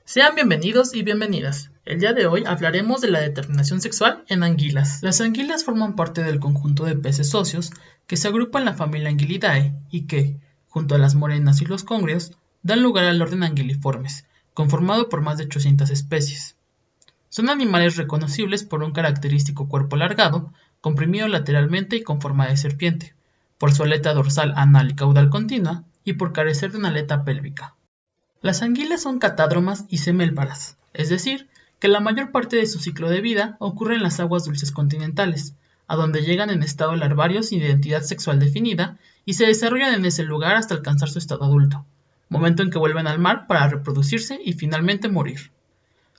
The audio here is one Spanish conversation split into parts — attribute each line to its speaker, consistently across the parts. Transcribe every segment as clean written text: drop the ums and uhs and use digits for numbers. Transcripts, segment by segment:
Speaker 1: Sean bienvenidos y bienvenidas. El día de hoy hablaremos de la determinación sexual en anguilas. Las anguilas forman parte del conjunto de peces óseos que se agrupan en la familia Anguillidae y que, junto a las morenas y los congreos, dan lugar al orden Anguilliformes, conformado por más de 800 especies. Son animales reconocibles por un característico cuerpo alargado, comprimido lateralmente y con forma de serpiente, por su aleta dorsal anal y caudal continua y por carecer de una aleta pélvica. Las anguilas son catádromas y semélparas, es decir, que la mayor parte de su ciclo de vida ocurre en las aguas dulces continentales, a donde llegan en estado larvario sin identidad sexual definida y se desarrollan en ese lugar hasta alcanzar su estado adulto, momento en que vuelven al mar para reproducirse y finalmente morir.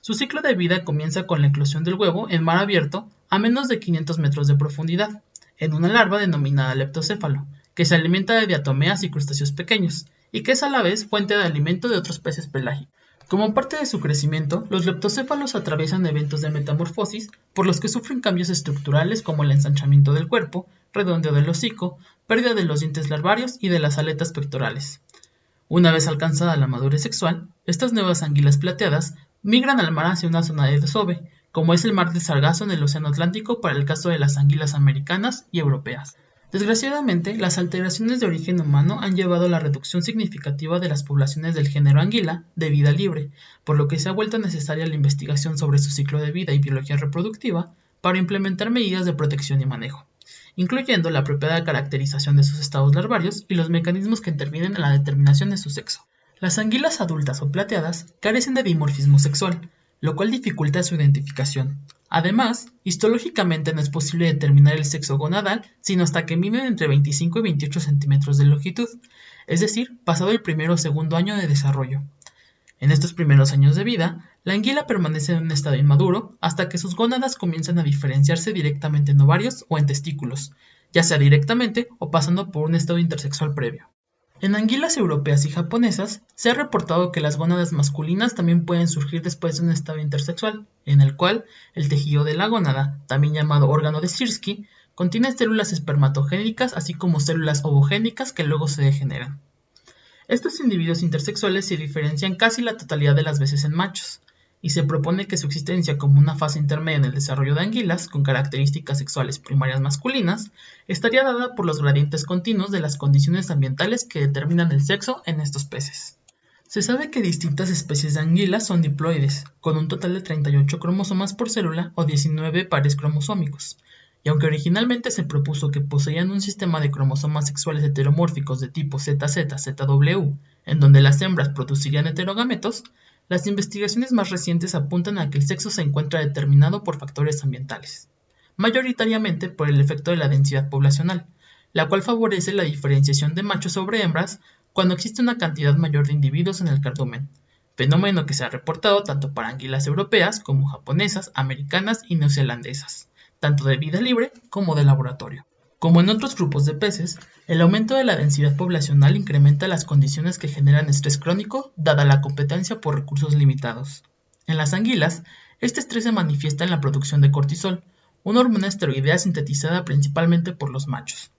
Speaker 1: Su ciclo de vida comienza con la eclosión del huevo en mar abierto a menos de 500 metros de profundidad, en una larva denominada leptocéfalo, que se alimenta de diatomeas y crustáceos pequeños, y que es a la vez fuente de alimento de otros peces pelágicos. Como parte de su crecimiento, los leptocéfalos atraviesan eventos de metamorfosis por los que sufren cambios estructurales como el ensanchamiento del cuerpo, redondeo del hocico, pérdida de los dientes larvarios y de las aletas pectorales. Una vez alcanzada la madurez sexual, estas nuevas anguilas plateadas migran al mar hacia una zona de desove, como es el mar de Sargazo en el Océano Atlántico para el caso de las anguilas americanas y europeas. Desgraciadamente, las alteraciones de origen humano han llevado a la reducción significativa de las poblaciones del género anguila de vida libre, por lo que se ha vuelto necesaria la investigación sobre su ciclo de vida y biología reproductiva para implementar medidas de protección y manejo, incluyendo la apropiada caracterización de sus estados larvarios y los mecanismos que intervienen en la determinación de su sexo. Las anguilas adultas o plateadas carecen de dimorfismo sexual, lo cual dificulta su identificación. Además, histológicamente no es posible determinar el sexo gonadal sino hasta que miden entre 25 y 28 centímetros de longitud, es decir, pasado el primero o segundo año de desarrollo. En estos primeros años de vida, la anguila permanece en un estado inmaduro hasta que sus gónadas comienzan a diferenciarse directamente en ovarios o en testículos, ya sea directamente o pasando por un estado intersexual previo. En anguilas europeas y japonesas, se ha reportado que las gónadas masculinas también pueden surgir después de un estado intersexual, en el cual el tejido de la gónada, también llamado órgano de Schirsky, contiene células espermatogénicas así como células ovogénicas que luego se degeneran. Estos individuos intersexuales se diferencian casi la totalidad de las veces en machos, y se propone que su existencia como una fase intermedia en el desarrollo de anguilas con características sexuales primarias masculinas estaría dada por los gradientes continuos de las condiciones ambientales que determinan el sexo en estos peces. Se sabe que distintas especies de anguilas son diploides, con un total de 38 cromosomas por célula o 19 pares cromosómicos, y aunque originalmente se propuso que poseían un sistema de cromosomas sexuales heteromórficos de tipo ZZ-ZW, en donde las hembras producirían heterogametos, las investigaciones más recientes apuntan a que el sexo se encuentra determinado por factores ambientales, mayoritariamente por el efecto de la densidad poblacional, la cual favorece la diferenciación de machos sobre hembras cuando existe una cantidad mayor de individuos en el cardumen, fenómeno que se ha reportado tanto para anguilas europeas como japonesas, americanas y neozelandesas, tanto de vida libre como de laboratorio. Como en otros grupos de peces, el aumento de la densidad poblacional incrementa las condiciones que generan estrés crónico, dada la competencia por recursos limitados. En las anguilas, este estrés se manifiesta en la producción de cortisol, una hormona esteroidea sintetizada principalmente por los machos.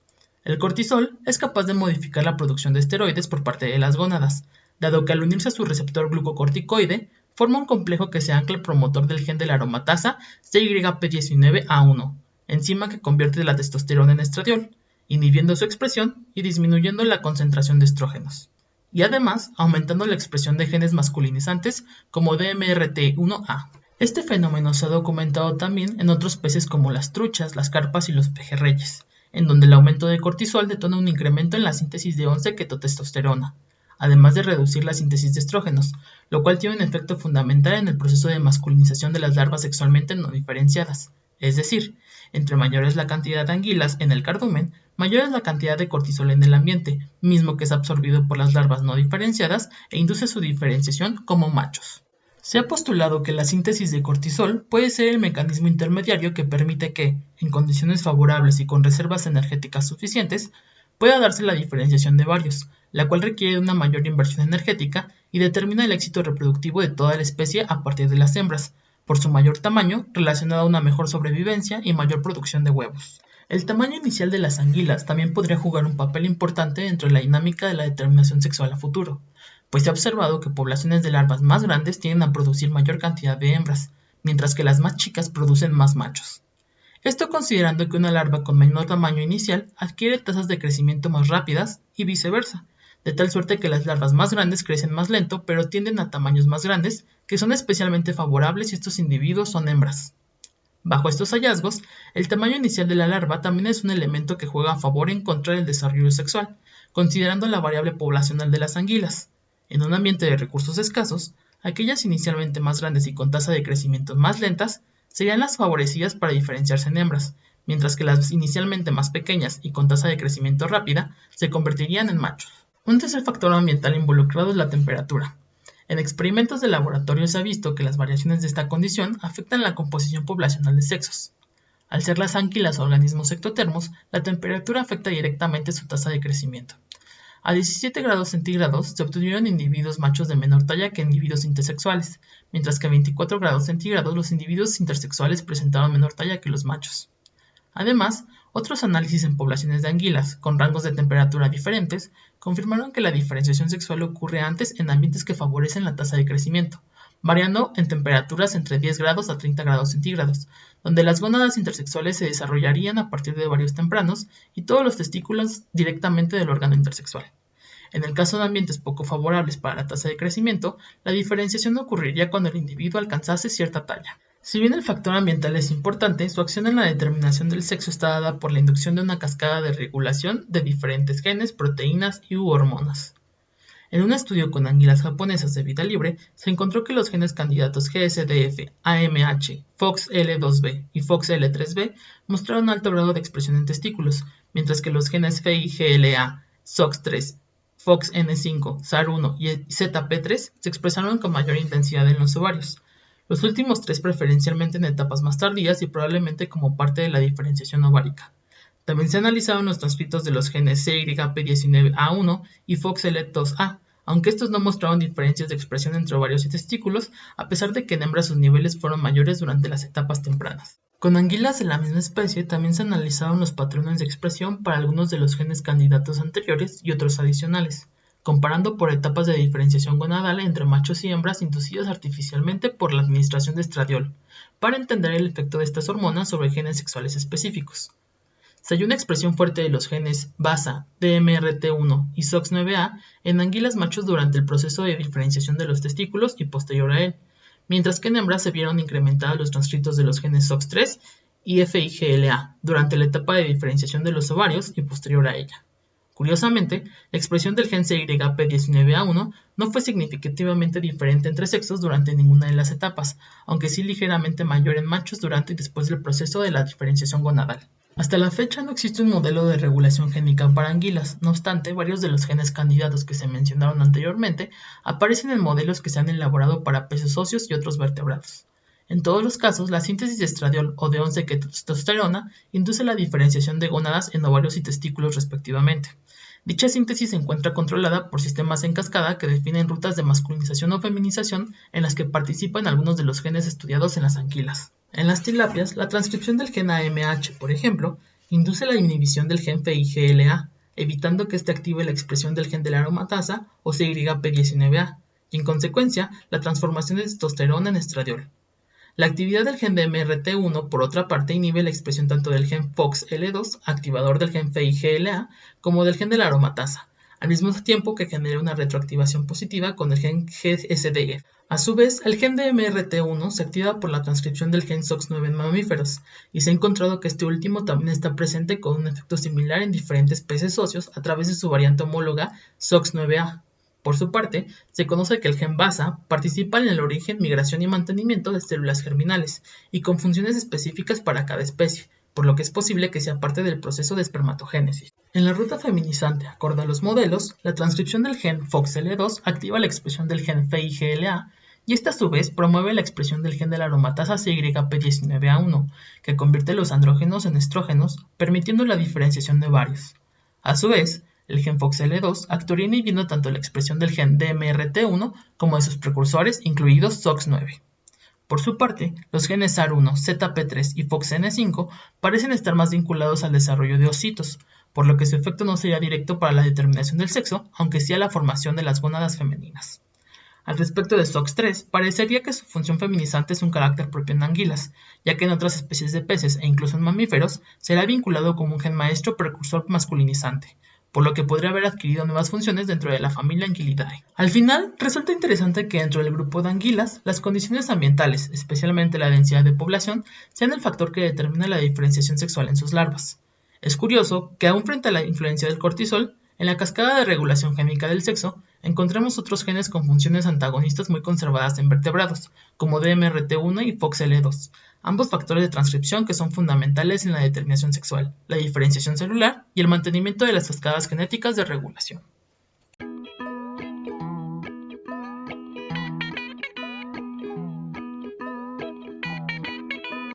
Speaker 1: El cortisol es capaz de modificar la producción de esteroides por parte de las gónadas, dado que al unirse a su receptor glucocorticoide, forma un complejo que se ancla al promotor del gen de la aromatasa CYP19A1, enzima que convierte la testosterona en estradiol, inhibiendo su expresión y disminuyendo la concentración de estrógenos, y además aumentando la expresión de genes masculinizantes como DMRT1A. Este fenómeno se ha documentado también en otros peces como las truchas, las carpas y los pejerreyes, en donde el aumento de cortisol detona un incremento en la síntesis de 11-ketotestosterona, además de reducir la síntesis de estrógenos, lo cual tiene un efecto fundamental en el proceso de masculinización de las larvas sexualmente no diferenciadas. Es decir, entre mayor es la cantidad de anguilas en el cardumen, mayor es la cantidad de cortisol en el ambiente, mismo que es absorbido por las larvas no diferenciadas e induce su diferenciación como machos. Se ha postulado que la síntesis de cortisol puede ser el mecanismo intermediario que permite que, en condiciones favorables y con reservas energéticas suficientes, pueda darse la diferenciación de varios, la cual requiere de una mayor inversión energética y determina el éxito reproductivo de toda la especie a partir de las hembras, por su mayor tamaño relacionado a una mejor sobrevivencia y mayor producción de huevos. El tamaño inicial de las anguilas también podría jugar un papel importante dentro de la dinámica de la determinación sexual a futuro, pues se ha observado que poblaciones de larvas más grandes tienden a producir mayor cantidad de hembras, mientras que las más chicas producen más machos. Esto considerando que una larva con menor tamaño inicial adquiere tasas de crecimiento más rápidas y viceversa, de tal suerte que las larvas más grandes crecen más lento pero tienden a tamaños más grandes, que son especialmente favorables si estos individuos son hembras. Bajo estos hallazgos, el tamaño inicial de la larva también es un elemento que juega a favor en contra del desarrollo sexual, considerando la variable poblacional de las anguilas. En un ambiente de recursos escasos, aquellas inicialmente más grandes y con tasa de crecimiento más lentas serían las favorecidas para diferenciarse en hembras, mientras que las inicialmente más pequeñas y con tasa de crecimiento rápida se convertirían en machos. Un tercer factor ambiental involucrado es la temperatura. En experimentos de laboratorio se ha visto que las variaciones de esta condición afectan la composición poblacional de sexos. Al ser las anguilas organismos ectotermos, la temperatura afecta directamente su tasa de crecimiento. A 17 grados centígrados se obtuvieron individuos machos de menor talla que individuos intersexuales, mientras que a 24 grados centígrados los individuos intersexuales presentaban menor talla que los machos. Además, otros análisis en poblaciones de anguilas, con rangos de temperatura diferentes, confirmaron que la diferenciación sexual ocurre antes en ambientes que favorecen la tasa de crecimiento, variando en temperaturas entre 10 grados a 30 grados centígrados, donde las gónadas intersexuales se desarrollarían a partir de ovarios tempranos y todos los testículos directamente del órgano intersexual. En el caso de ambientes poco favorables para la tasa de crecimiento, la diferenciación ocurriría cuando el individuo alcanzase cierta talla. Si bien el factor ambiental es importante, su acción en la determinación del sexo está dada por la inducción de una cascada de regulación de diferentes genes, proteínas y hormonas. En un estudio con anguilas japonesas de vida libre, se encontró que los genes candidatos GSDF, AMH, FOXL2B y FOXL3B mostraron alto grado de expresión en testículos, mientras que los genes FIGLA, SOX3, FOXN5, SAR1 y ZP3 se expresaron con mayor intensidad en los ovarios. Los últimos tres preferencialmente en etapas más tardías y probablemente como parte de la diferenciación ovárica. También se analizaron los transcritos de los genes CYP19A1 y FOXL2A, aunque estos no mostraron diferencias de expresión entre ovarios y testículos, a pesar de que en hembras sus niveles fueron mayores durante las etapas tempranas. Con anguilas de la misma especie también se analizaron los patrones de expresión para algunos de los genes candidatos anteriores y otros adicionales, comparando por etapas de diferenciación gonadal entre machos y hembras inducidas artificialmente por la administración de estradiol, para entender el efecto de estas hormonas sobre genes sexuales específicos. Se halló una expresión fuerte de los genes BASA, DMRT1 y SOX9A en anguilas machos durante el proceso de diferenciación de los testículos y posterior a él, mientras que en hembras se vieron incrementados los transcritos de los genes SOX3 y FIGLA durante la etapa de diferenciación de los ovarios y posterior a ella. Curiosamente, la expresión del gen CYP19A1 no fue significativamente diferente entre sexos durante ninguna de las etapas, aunque sí ligeramente mayor en machos durante y después del proceso de la diferenciación gonadal. Hasta la fecha no existe un modelo de regulación génica para anguilas, no obstante, varios de los genes candidatos que se mencionaron anteriormente aparecen en modelos que se han elaborado para peces óseos y otros vertebrados. En todos los casos, la síntesis de estradiol o de 11-ketotestosterona induce la diferenciación de gónadas en ovarios y testículos respectivamente. Dicha síntesis se encuentra controlada por sistemas en cascada que definen rutas de masculinización o feminización en las que participan algunos de los genes estudiados en las anguilas. En las tilapias, la transcripción del gen AMH, por ejemplo, induce la inhibición del gen FIGLA, evitando que éste active la expresión del gen de la aromatasa o CYP19A, y en consecuencia, la transformación de testosterona en estradiol. La actividad del gen de MRT1, por otra parte, inhibe la expresión tanto del gen FOXL2, activador del gen FIGLA, como del gen de la aromatasa, al mismo tiempo que genera una retroactivación positiva con el gen GSDF. A su vez, el gen de MRT1 se activa por la transcripción del gen SOX9 en mamíferos, y se ha encontrado que este último también está presente con un efecto similar en diferentes peces óseos a través de su variante homóloga SOX9A. Por su parte, se conoce que el gen BASA participa en el origen, migración y mantenimiento de células germinales, y con funciones específicas para cada especie, por lo que es posible que sea parte del proceso de espermatogénesis. En la ruta feminizante, acorde a los modelos, la transcripción del gen FOXL2 activa la expresión del gen FIGLA, y esta a su vez promueve la expresión del gen de la aromatasa CYP19A1, que convierte los andrógenos en estrógenos, permitiendo la diferenciación de ovarios. A su vez, el gen FOXL2 actuaría inhibiendo tanto la expresión del gen DMRT1 como de sus precursores, incluidos SOX9. Por su parte, los genes SAR1, ZP3 y FOXN5 parecen estar más vinculados al desarrollo de ocitos, por lo que su efecto no sería directo para la determinación del sexo, aunque sí a la formación de las gónadas femeninas. Al respecto de SOX3, parecería que su función feminizante es un carácter propio en anguilas, ya que en otras especies de peces e incluso en mamíferos será vinculado como un gen maestro precursor masculinizante, por lo que podría haber adquirido nuevas funciones dentro de la familia Anguillidae. Al final, resulta interesante que dentro del grupo de anguilas, las condiciones ambientales, especialmente la densidad de población, sean el factor que determina la diferenciación sexual en sus larvas. Es curioso que aún frente a la influencia del cortisol, en la cascada de regulación génica del sexo, encontremos otros genes con funciones antagonistas muy conservadas en vertebrados, como DMRT1 y FOXL2, ambos factores de transcripción que son fundamentales en la determinación sexual, la diferenciación celular y el mantenimiento de las cascadas genéticas de regulación.